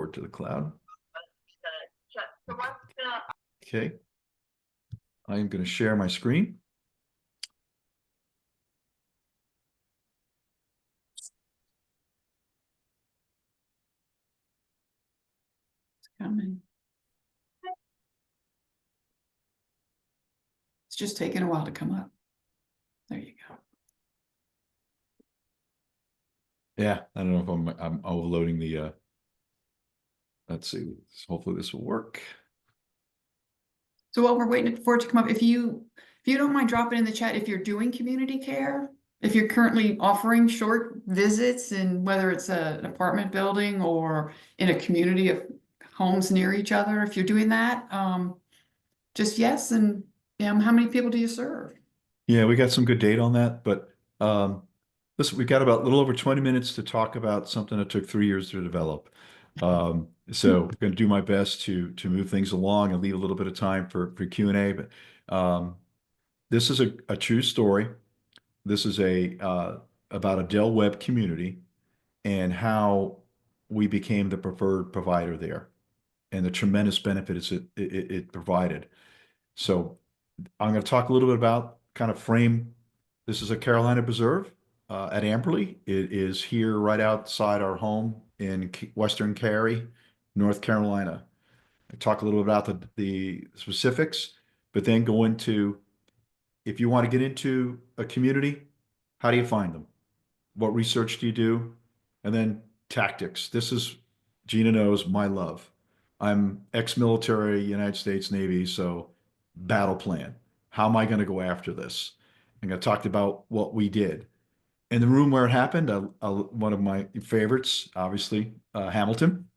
Report to the cloud. Okay. I am going to share my screen. Coming. It's just taking a while to come up. There you go. Yeah, I don't know if I'm overloading the let's see. Hopefully this will work. So while we're waiting for it to come up, if you don't mind dropping in the chat if you're doing community care, if you're currently offering short visits, and whether it's an apartment building or in a community of homes near each other, if you're doing that, just yes. And how many people do you serve? Yeah, we got some good data on that, but listen, we got about a little over 20 minutes to talk about something that took 3 years to develop. So I'm going to do my best to move things along and leave a little bit of time for Q&A. But this is a true story. This is about a Dell Webb community and how we became the preferred provider there and the tremendous benefits it provided. So I'm going to talk a little bit about kind of frame. This is a Carolina Preserve at Amberley. It is here right outside our home in Western Cary, North Carolina. I talk a little bit about the specifics, but then go into if you want to get into a community, how do you find them? What research do you do? And then tactics. This is, Gina knows, my love. I'm ex-military, United States Navy, so battle plan. How am I going to go after this? And I talked about what we did. In the room where it happened, one of my favorites, obviously, Hamilton.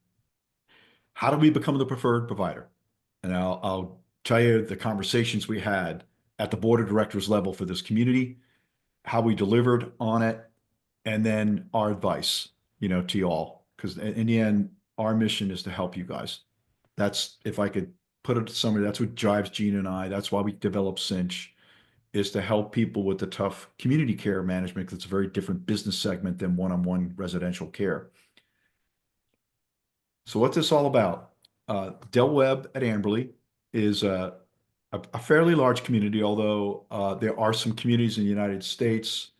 How do we become the preferred provider? And I'll tell you the conversations we had at the board of directors level for this community, how we delivered on it, and then our advice, to y'all. Because in the end, our mission is to help you guys. That's, if I could put it to somebody, that's what drives Gina and I. That's why we developed CINCH, is to help people with the tough community care management, because it's a very different business segment than one-on-one residential care. So what's this all about? Del Webb at Amberley is a fairly large community, although there are some communities in the United States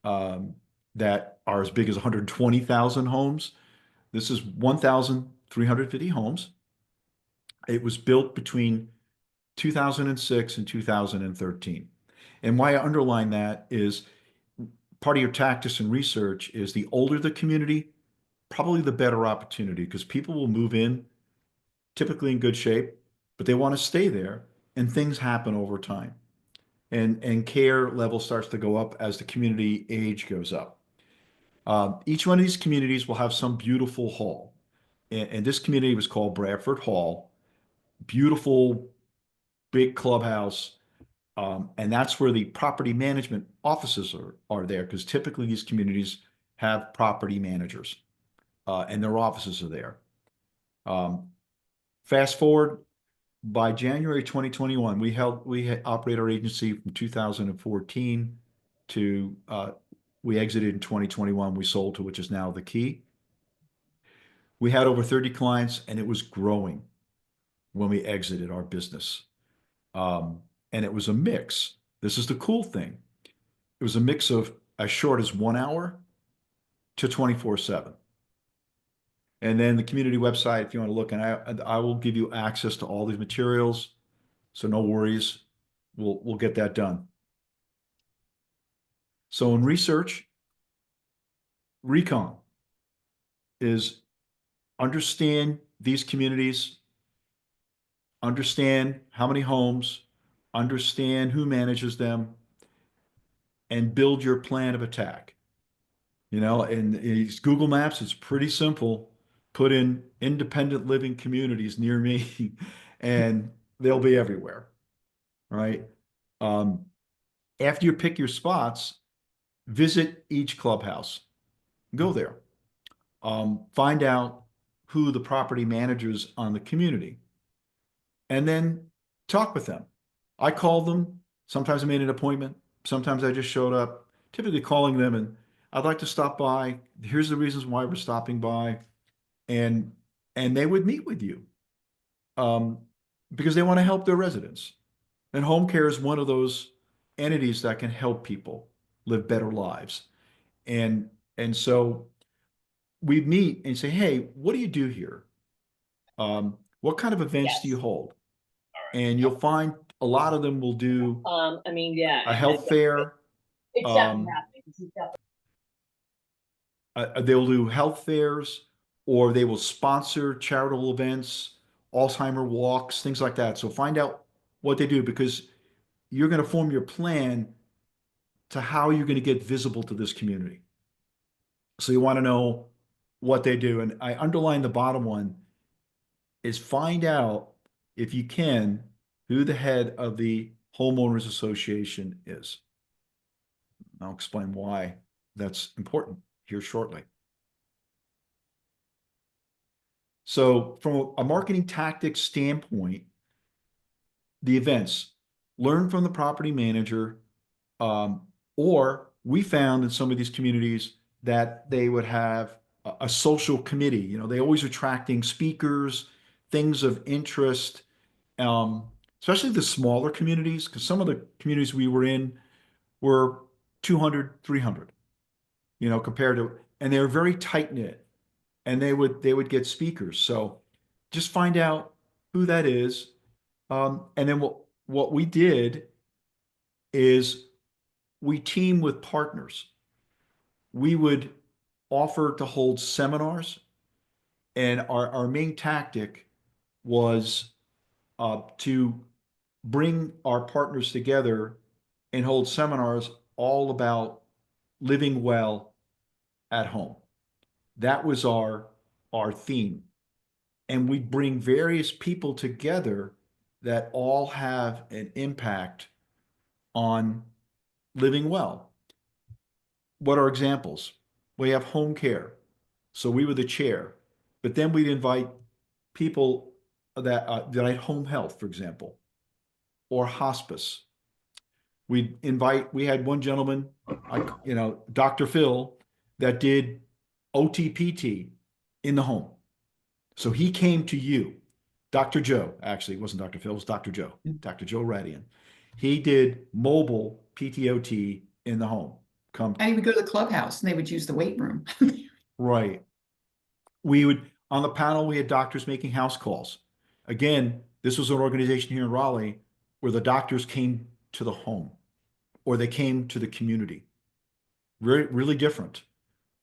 that are as big as 120,000 homes. This is 1,350 homes. It was built between 2006 and 2013. And why I underline that is part of your tactics and research is the older the community, probably the better opportunity, because people will move in typically in good shape, but they want to stay there, and things happen over time. And care level starts to go up as the community age goes up. Each one of these communities will have some beautiful hall. And this community was called Bradford Hall. Beautiful, big clubhouse. And that's where the property management offices are there, because typically these communities have property managers and their offices are there. Fast forward, by January 2021, we operate our agency from 2014 to we exited in 2021. We sold to, which is now the Key. We had over 30 clients, and it was growing when we exited our business. And it was a mix. This is the cool thing. It was a mix of as short as 1 hour to 24/7. And then the community website, if you want to look, and I will give you access to all these materials. So no worries, we'll get that done. So in research, recon is understand these communities, understand how many homes, understand who manages them, and build your plan of attack. In these Google Maps, it's pretty simple. Put in independent living communities near me, and they'll be everywhere, right? After you pick your spots, visit each clubhouse. Go there. Find out who the property managers on the community, and then talk with them. I called them. Sometimes I made an appointment. Sometimes I just showed up, typically calling them, and I'd like to stop by. Here's the reasons why we're stopping by. And and they would meet with you um, because they want to help their residents. And home care is one of those entities that can help people live better lives. And so we meet and say, hey, what do you do here? What kind of events do you Yes. hold? And you'll find a lot of them will do I mean, yeah, a health fair. it's definitely Um, happening. It's definitely. they'll do health fairs, or they will sponsor charitable events, Alzheimer walks, things like that. So find out what they do, because you're going to form your plan to how you're going to get visible to this community. So you want to know what they do. And I underline the bottom one is find out, if you can, who the head of the homeowners association is. I'll explain why that's important here shortly. So from a marketing tactics standpoint, the events, learn from the property manager, um, or we found in some of these communities that they would have a social committee. You know, they always attracting speakers, things of interest, especially the smaller communities, because some of the communities we were in were 200, 300, you know, compared to, and they were very tight knit, and they would get speakers. So just find out who that is. And then what we did is we team with partners. We would offer to hold seminars, and our main tactic was to bring our partners together and hold seminars all about living well at home. That was our theme. And we bring various people together that all have an impact on living well. What are examples? We have home care. So we were the chair, but then we'd invite people that had home health, for example, or hospice. We had one gentleman, Dr. Phil, that did OTPT in the home. So he came to you. Dr. Joe, actually, it wasn't Dr. Phil, it was Dr. Joe, Dr. Joe Radian. He did mobile PTOT in the home. Come, And he would go to the clubhouse and they would use the weight room. right. We would, on the panel, we had doctors making house calls. Again, this was an organization here in Raleigh where the doctors came to the home, or they came to the community. Really, really different.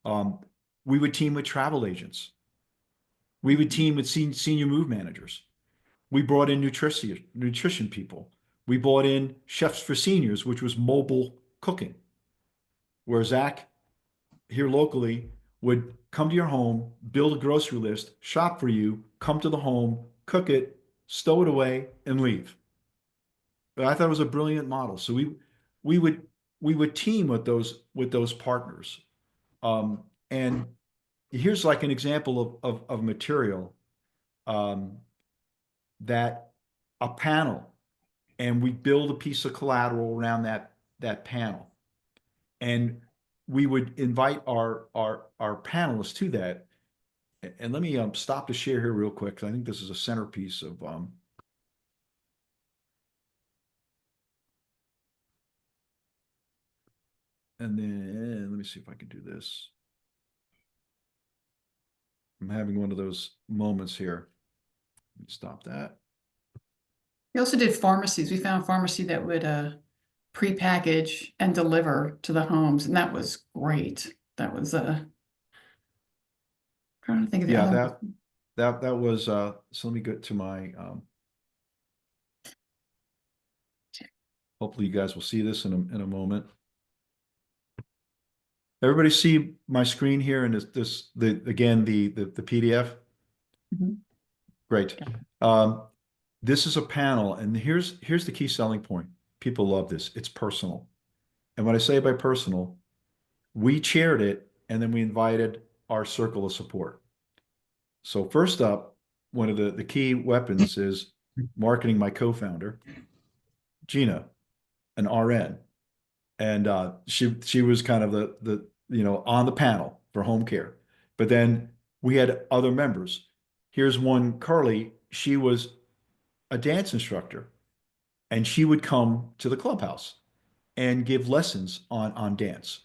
Um, we would team with travel agents. We would team with senior move managers. We brought in nutrition people. We brought in chefs for seniors, which was mobile cooking, where Zach here locally would come to your home, build a grocery list, shop for you, come to the home, cook it, stow it away, and leave. But I thought it was a brilliant model. So we would we would team with those partners. And here's like an example of material, um, that a panel, and we build a piece of collateral around that panel. And we would invite our panelists to that. And let me stop to share here real quick, because I think this is a centerpiece of and then let me see if I can do this. I'm having one of those moments here. Let me stop that. We also did pharmacies. We found a pharmacy that would pre-package and deliver to the homes, and that was great. That was trying to think of the Yeah, other. that was so let me get to my hopefully you guys will see this in a moment. Everybody see my screen here, and the PDF? Mhm. Great. Um, this is a panel, and here's the key selling point. People love this. It's personal. And what I say by personal, we chaired it, and then we invited our circle of support. So first up, one of the key weapons is marketing. My co-founder, Gina, an RN, and she was kind of the on the panel for home care. But then we had other members. Here's one, Carly. She was a dance instructor and she would come to the clubhouse and give lessons on dance.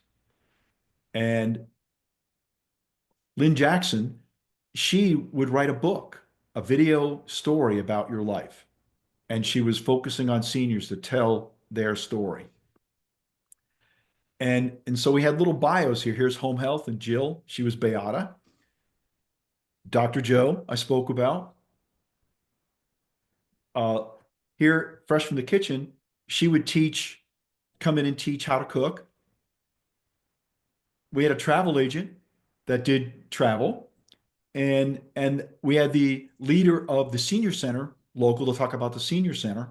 And Lynn Jackson, she would write a book, a video story about your life. And she was focusing on seniors to tell their story. And so we had little bios here. Here's home health and Jill. She was Beata. Dr. Joe, I spoke about. Uh, Here, fresh from the kitchen, she would come in and teach how to cook. We had a travel agent that did travel, and we had the leader of the senior center local to talk about the senior center.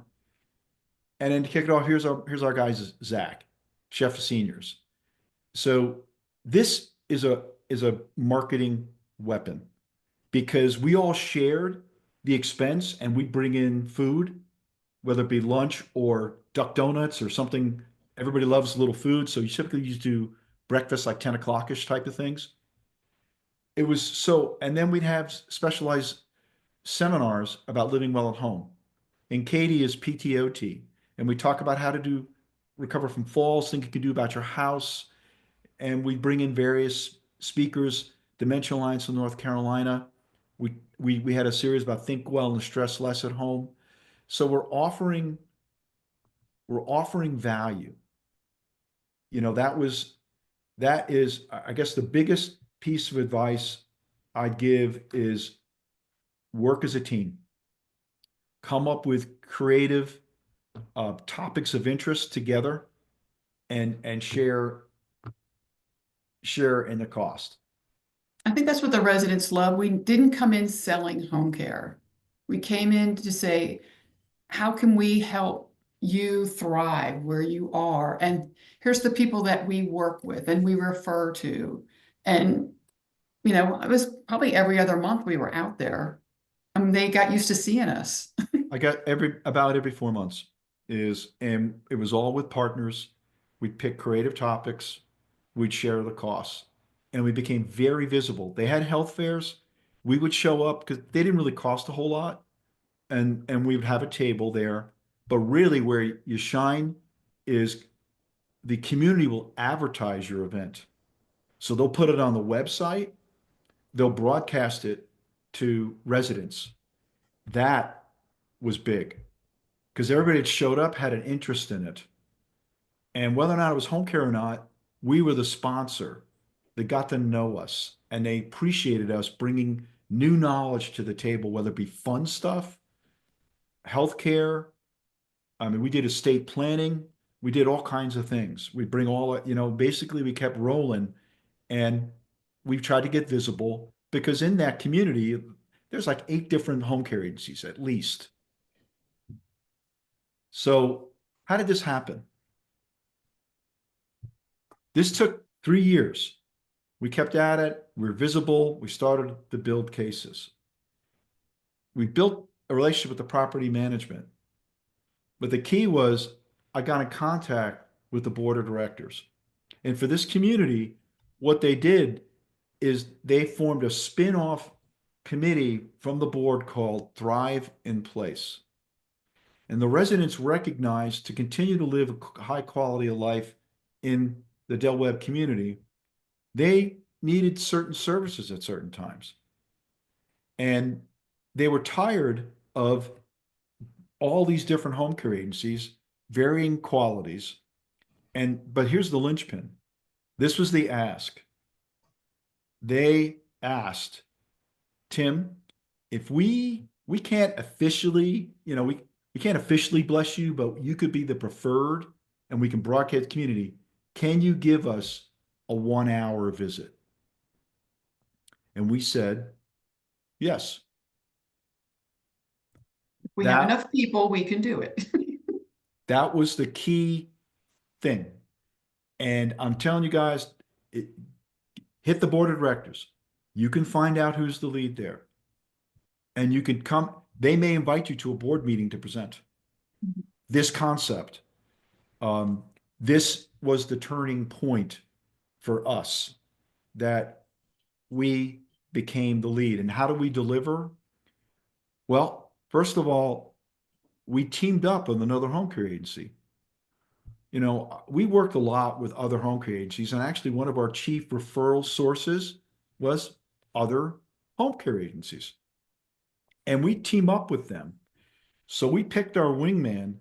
And then to kick it off, here's our guy Zach, chef of seniors. So this is a marketing weapon because we all shared the expense and we bring in food, whether it be lunch or duck donuts or something. Everybody loves a little food, so you typically used to do breakfast like 10 o'clock-ish type of things. It was so, and then we'd have specialized seminars about living well at home. And Katie is PTOT, and we talk about how to recover from falls, things you can do about your house, and we bring in various speakers. Dementia Alliance of North Carolina. We had a series about think well and stress less at home. So we're offering value. That is, I guess, the biggest piece of advice I'd give is work as a team. Come up with creative topics of interest together and share in the cost. I think that's what the residents love. We didn't come in selling home care. We came in to say, how can we help you thrive where you are? And here's the people that we work with and we refer to. And, it was probably every other month we were out there. I mean, they got used to seeing us. I got about every 4 months and it was all with partners. We'd pick creative topics, we'd share the costs, and we became very visible. They had health fairs. We would show up because they didn't really cost a whole lot, and we would have a table there. But really, where you shine is the community will advertise your event. So they'll put it on the website, they'll broadcast it to residents. That was big because everybody that showed up had an interest in it. And whether or not it was home care or not, we were the sponsor. They got to know us and they appreciated us bringing new knowledge to the table, whether it be fun stuff, healthcare. I mean, we did estate planning. We did all kinds of things. We bring basically we kept rolling and we tried to get visible because in that community, there's like 8 different home care agencies at least. So how did this happen? This took 3 years. We kept at it. We were visible. We started to build cases. We built a relationship with the property management. But the key was I got in contact with the board of directors. And for this community, what they did is they formed a spin-off committee from the board called Thrive in Place. And the residents recognized to continue to live a high quality of life in the Del Webb community, they needed certain services at certain times. And they were tired of all these different home care agencies, varying qualities. But here's the linchpin. This was the ask. They asked, Tim, if we can't officially, we can't officially bless you, but you could be the preferred and we can broadcast community. Can you give us a 1 hour visit? And we said, yes. If we have That enough people, we can do it. that was the key thing. And I'm telling you guys, hit the board of directors. You can find out who's the lead there. And you can come, they may invite you to a board meeting to present this concept. Um, this was the turning point for us that we became the lead. And how do we deliver? Well, first of all, we teamed up with another home care agency. We worked a lot with other home care agencies, and actually one of our chief referral sources was other home care agencies. And we team up with them. So we picked our wingman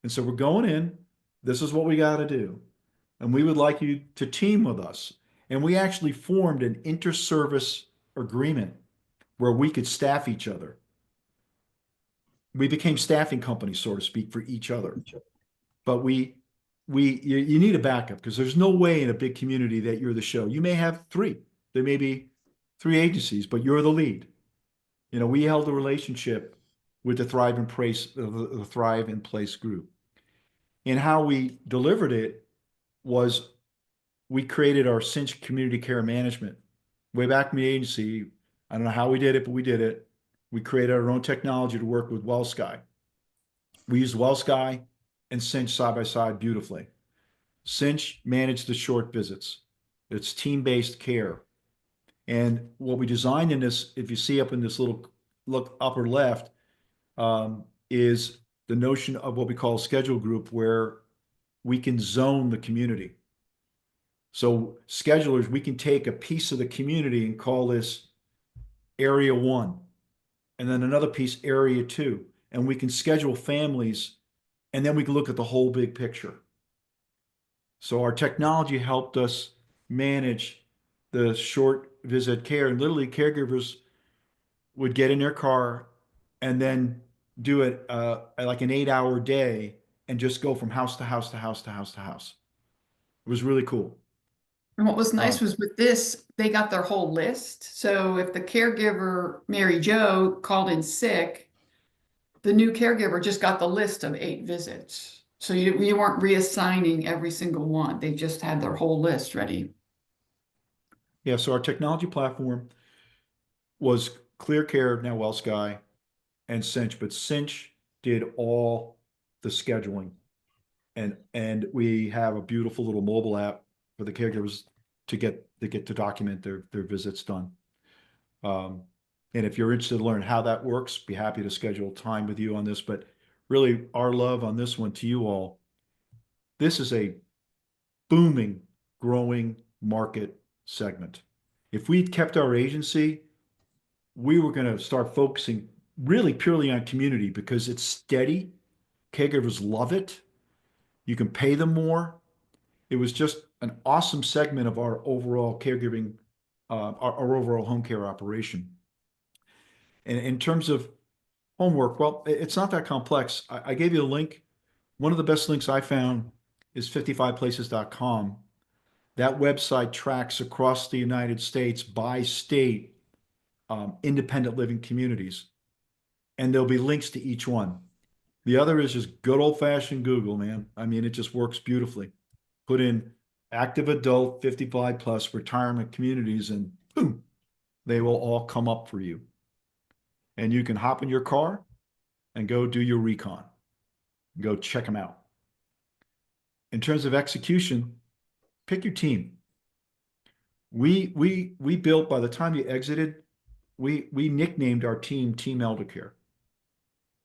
and said, we're going in. This is what we got to do. And we would like you to team with us. And we actually formed an inter-service agreement where we could staff each other. We became staffing companies, so to speak, for each other. But you need a backup because there's no way in a big community that you're the show. You may have three. There may be three agencies, but you're the lead. We held a relationship with the Thrive in Place group. And how we delivered it was we created our CINCH community care management. Way back in the agency, I don't know how we did it, but we did it. We created our own technology to work with WellSky. We used WellSky and CINCH side by side beautifully. CINCH managed the short visits. It's team-based care. And what we designed in this, if you see up in this little look upper left, is the notion of what we call a schedule group where we can zone the community. So schedulers, we can take a piece of the community and call this area one, and then another piece, area two. And we can schedule families, and then we can look at the whole big picture. So our technology helped us manage the short visit care. And literally, caregivers would get in their car and then do it like an 8 hour day and just go from house to house to house to house to house. It was really cool. And what was Uh, nice was with this, they got their whole list. So if the caregiver, Mary Jo, called in sick, the new caregiver just got the list of 8 visits. So you weren't reassigning every single one. They just had their whole list ready. yeah, so our technology platform was ClearCare, now WellSky, and Cinch, but Cinch did all the scheduling. And we have a beautiful little mobile app for the caregivers to document their visits done. Um, and if you're interested to learn how that works, be happy to schedule time with you on this. But really, our love on this one to you all. This is a booming, growing market segment. If we'd kept our agency, we were going to start focusing really purely on community because it's steady. Caregivers love it. You can pay them more. It was just an awesome segment of our overall caregiving, our overall home care operation. And in terms of homework, well, it's not that complex. I gave you a link. One of the best links I found is 55places.com. That website tracks across the United States by state independent living communities, and there'll be links to each one. The other is just good old fashioned Google, man. I mean, it just works beautifully. Put in active adult 55 plus retirement communities, and boom, they will all come up for you. And you can hop in your car and go do your recon, go check them out. In terms of execution, pick your team. We built, by the time you exited, we nicknamed our team Team Eldercare,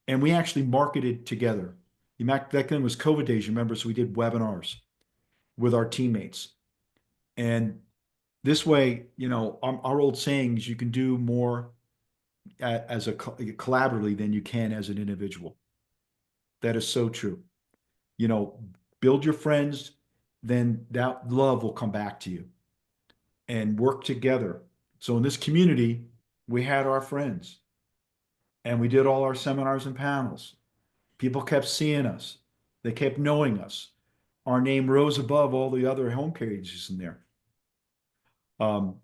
and we actually marketed together. Back then was COVID days, you remember? So we did webinars with our teammates, and this way, our old saying is you can do more as a collaboratively than you can as an individual. That is so true. You know, build your friends, then that love will come back to you and work together. So in this community, we had our friends and we did all our seminars and panels. People kept seeing us. They kept knowing us. Our name rose above all the other home care agencies in there. Um,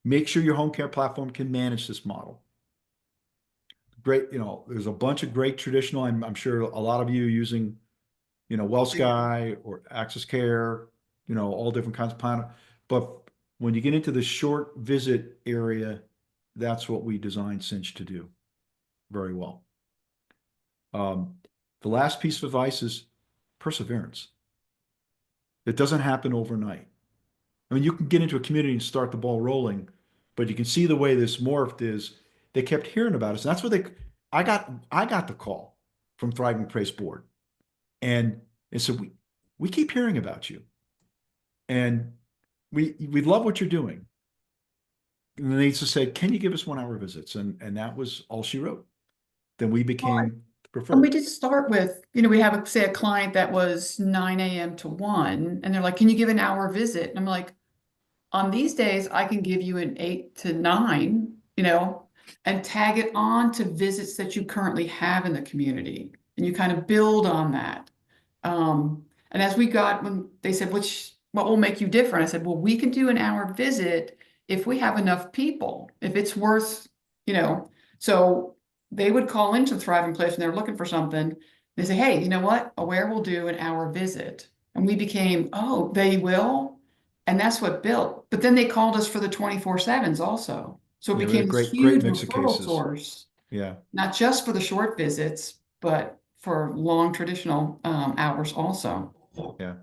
make sure your home care platform can manage this model. Great, there's a bunch of great traditional, I'm sure a lot of you using, WellSky or Access Care, all different kinds of plan. But when you get into the short visit area, that's what we designed Cinch to do very well. The last piece of advice is perseverance. It doesn't happen overnight. I mean, you can get into a community and start the ball rolling, but you can see the way this morphed is they kept hearing about us. And that's what I got the call from Thriving Place Board. And they said, we keep hearing about you. And we love what you're doing. And then they used to say, can you give us 1 hour visits? And that was all she wrote. Then we became And we preferred. did start with, we have, say, a client that was 9 a.m. to 1, and they're like, can you give an hour visit? And I'm like, on these days, I can give you an 8 to 9, and tag it on to visits that you currently have in the community. And you kind of build on that. And as we got, when they said, what will make you different? I said, well, we can do an hour visit if we have enough people, if it's worth, so they would call into Thriving Place and they're looking for something. They say, hey, you know what? Aware will do an hour visit. And we became, oh, they will. And that's what built. But then they called us for the 24/7s also. So it We had a became this great huge mix of referral cases. source, Yeah. not just for the short visits, but for long traditional hours also. Yeah.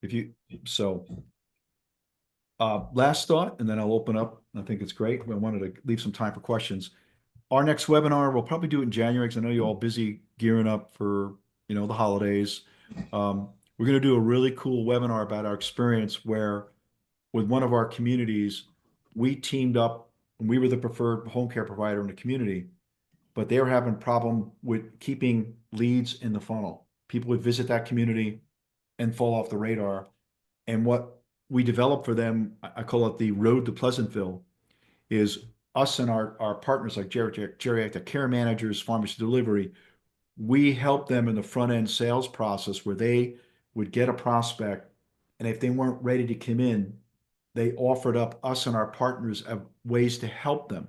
If you, so last thought, and then I'll open up. I think it's great. I wanted to leave some time for questions. Our next webinar, we'll probably do it in January because I know you're all busy gearing up for, the holidays. We're going to do a really cool webinar about our experience where with one of our communities, we teamed up and we were the preferred home care provider in the community, but they were having a problem with keeping leads in the funnel. People would visit that community and fall off the radar. And what we developed for them, I call it the road to Pleasantville, is us and our partners like geriatric care managers, pharmacy delivery. We help them in the front end sales process where they would get a prospect, and if they weren't ready to come in, they offered up us and our partners of ways to help them.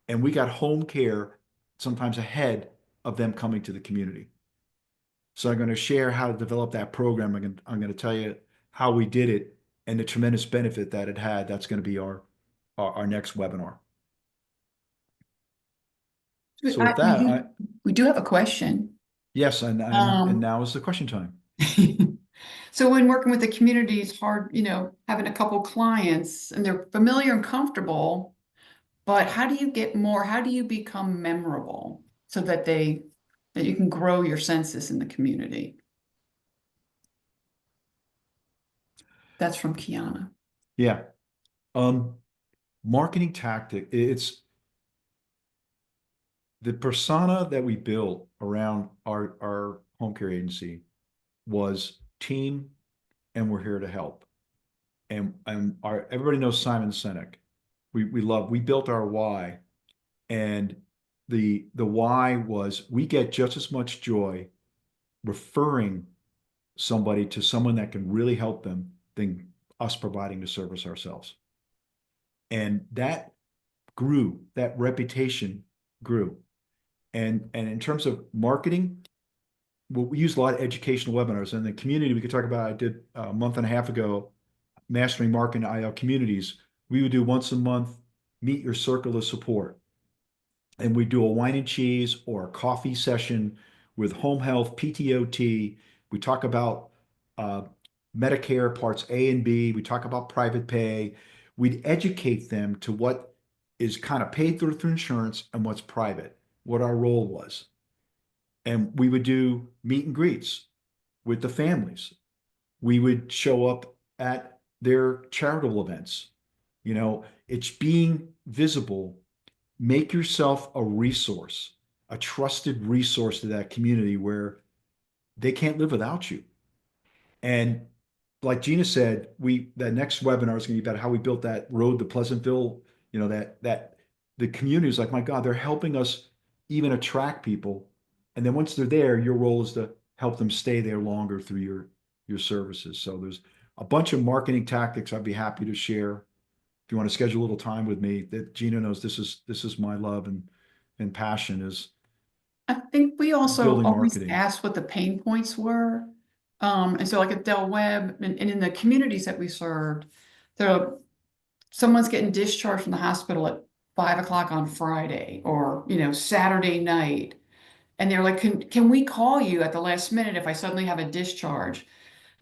And we got home care sometimes ahead of them coming to the community. So I'm going to share how to develop that program. I'm going to tell you how we did it and the tremendous benefit that it had. That's going to be our next webinar. So with We that, do, we do have a question. yes, and Um, now is the question time. so when working with the community, it's hard, having a couple clients and they're familiar and comfortable, but how do you become memorable so that you can grow your census in the community? That's from Kiana. Yeah. Um, Marketing tactic. It's the persona that we built around our home care agency was team, and we're here to help. And our everybody knows Simon Sinek. We built our why, and the why was we get just as much joy referring somebody to someone that can really help them than us providing the service ourselves. And that grew, that reputation grew. And in terms of marketing, well, we use a lot of educational webinars. In the community, we could talk about, I did a month and a half ago, Mastering Marketing IL Communities. We would do once a month, meet your circle of support. And we do a wine and cheese or a coffee session with home health, PTOT. We talk about uh, Medicare Parts A and B. We talk about private pay. We'd educate them to what is kind of paid through insurance and what's private, what our role was. And we would do meet and greets with the families. We would show up at their charitable events. It's being visible. Make yourself a resource, a trusted resource to that community where they can't live without you. And like Gina said, that next webinar is going to be about how we built that road to Pleasantville. That the community is like, my God, they're helping us even attract people. And then once they're there, your role is to help them stay there longer through your services. So there's a bunch of marketing tactics I'd be happy to share if you want to schedule a little time with me. That Gina knows this is my love and passion is I think we also building always marketing. asked what the pain points were. And so like at Del Webb and in the communities that we served, there someone's getting discharged from the hospital at 5 o'clock on Friday or, Saturday night. And they're like, can we call you at the last minute if I suddenly have a discharge?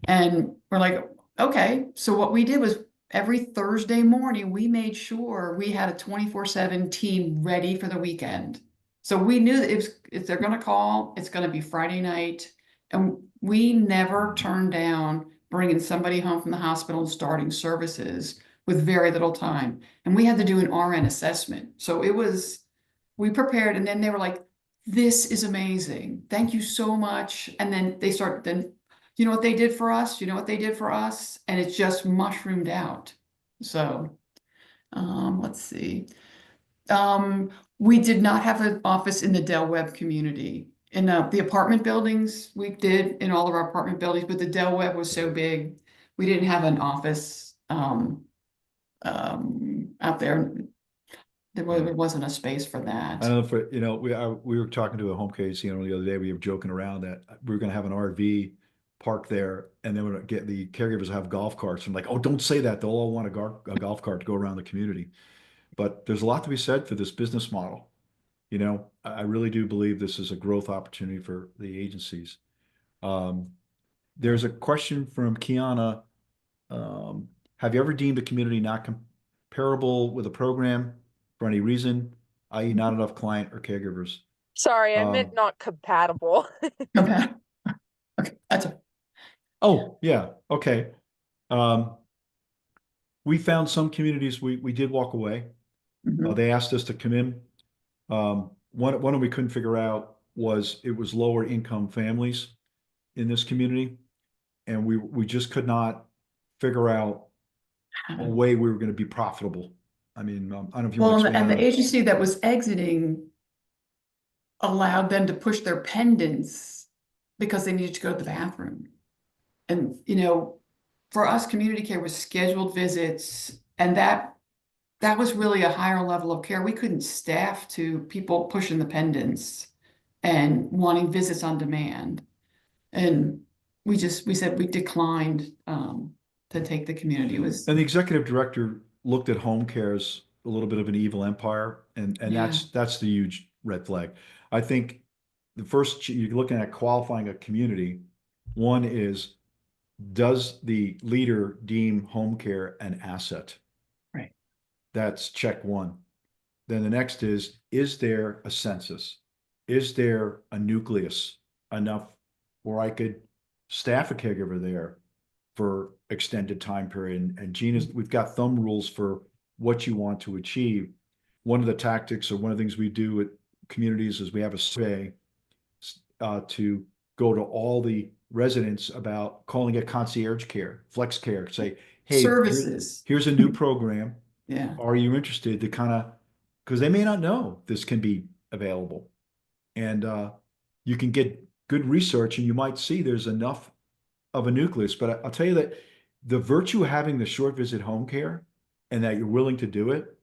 And we're like, okay. So what we did was every Thursday morning, we made sure we had a 24/7 team ready for the weekend. So we knew that if they're gonna call, it's gonna be Friday night. And we never turned down bringing somebody home from the hospital and starting services with very little time. And we had to do an RN assessment. So we prepared, and then they were like, this is amazing. Thank you so much. And then you know what they did for us? You know what they did for us? And it's just mushroomed out. So, let's see. Um, we did not have an office in the Del Webb community. In the apartment buildings, we did in all of our apartment buildings, but the Del Webb was so big, we didn't have an office out there. There wasn't a space for I that. don't know if, we were talking to a home care center the other day. We were joking around that we were going to have an RV park there, and then we're get the caregivers have golf carts. I'm like, oh, don't say that. They'll all want a golf cart to go around the community. But there's a lot to be said for this business model. I really do believe this is a growth opportunity for the agencies. Um, there's a question from Kiana. Um, have you ever deemed a community not comparable with a program for any reason, i.e. not enough client or caregivers? Sorry, I meant Um, not compatible. Okay, okay, that's a, oh, yeah, okay. Um, we found some communities we did walk away. mhm. They asked us to come in. One we couldn't figure out was it was lower income families in this community, and we just could not figure out a way we were going to be profitable. I mean, I don't know if you want Well, to and expand the on. agency that was exiting allowed them to push their pendants because they needed to go to the bathroom. And, for us, community care was scheduled visits, and that was really a higher level of care. We couldn't staff to people pushing the pendants and wanting visits on demand. And we said we declined to take the community. It was, And the executive director looked at home care as a little bit of an evil empire, and yeah, that's the huge red flag. I think the first you're looking at qualifying a community. One is, does the leader deem home care an asset? right. That's check one. Then the next is there a census? Is there a nucleus enough where I could staff a caregiver there for extended time period? And Gina's, we've got thumb rules for what you want to achieve. One of the tactics or one of the things we do at communities is we have a survey to go to all the residents about calling it concierge care, flex care, say, hey, Services. here's a new program. Yeah. Are you interested to kind of, because they may not know this can be available. And you can get good research and you might see there's enough of a nucleus. But I'll tell you that the virtue of having the short visit home care and that you're willing to do it,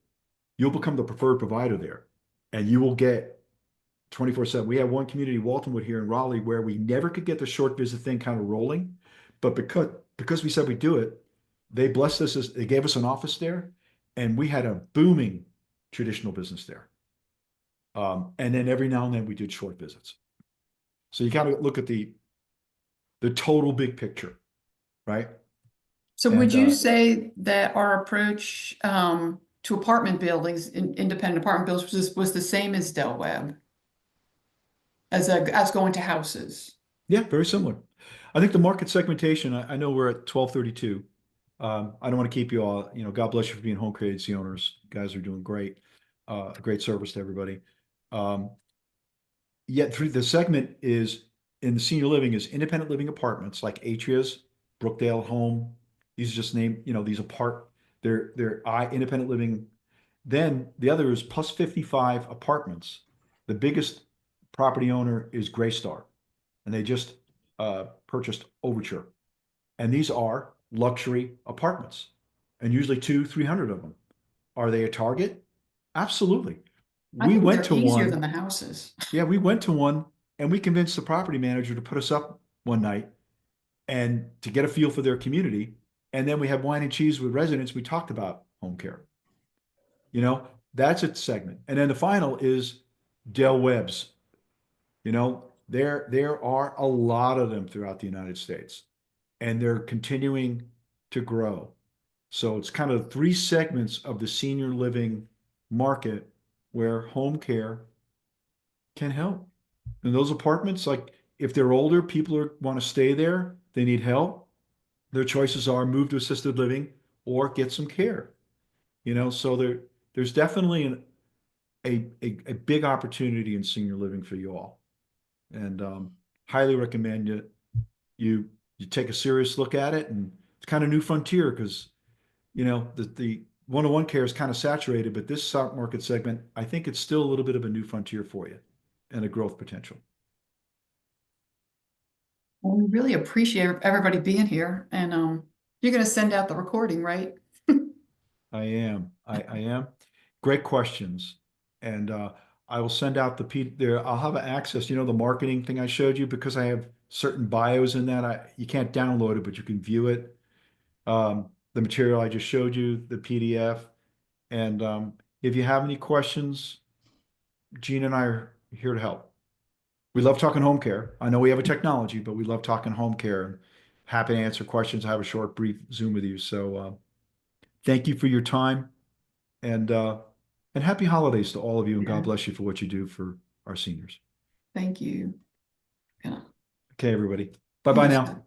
you'll become the preferred provider there and you will get 24/7. We have one community, Waltonwood here in Raleigh, where we never could get the short visit thing kind of rolling. But because we said we do it, they blessed us as they gave us an office there, and we had a booming traditional business there. And then every now and then we did short visits. So you got to look at the total big picture, right? So would And you say that our approach to apartment buildings, independent apartment buildings, was the same as Del Webb as going to houses? yeah, very similar. I think the market segmentation, I know we're at 12:32. I don't want to keep you all, God bless you for being home care agency owners. You guys are doing great. Great service to everybody. Um, Yet through the segment is in the senior living is independent living apartments like Atria's, Brookdale Home. These are just named, these they're independent living. Then the other is plus 55 apartments. The biggest property owner is Greystar, and they just purchased Overture. And these are luxury apartments, and usually 300 of them. Are they a target? Absolutely. I We think went they're to easier than one. the houses. Yeah, we went to one and we convinced the property manager to put us up one night and to get a feel for their community. And then we had wine and cheese with residents. We talked about home care. You know, that's a segment. And then the final is Del Webb's. There are a lot of them throughout the United States, and they're continuing to grow. So it's kind of three segments of the senior living market where home care can help. And those apartments, like if they're older, want to stay there, they need help. Their choices are move to assisted living or get some care. So there's definitely a big opportunity in senior living for you all. And highly recommend you take a serious look at it. And it's kind of new frontier because the one-on-one care is kind of saturated, but this stock market segment, I think it's still a little bit of a new frontier for you and a growth potential. Well, we really appreciate everybody being here, and you're going to send out the recording, right? I am. I am. Great questions. And I will send out there. I'll have access, the marketing thing I showed you because I have certain bios in that. You can't download it, but you can view it. The material I just showed you, the PDF. And if you have any questions, Gene and I are here to help. We love talking home care. I know we have a technology, but we love talking home care. Happy to answer questions. I have a short, brief Zoom with you. So thank you for your time and uh, and happy holidays to all of you. And God Yeah. bless you for what you do for our seniors. Thank you. Yeah. Okay, everybody. Bye bye Yes. now.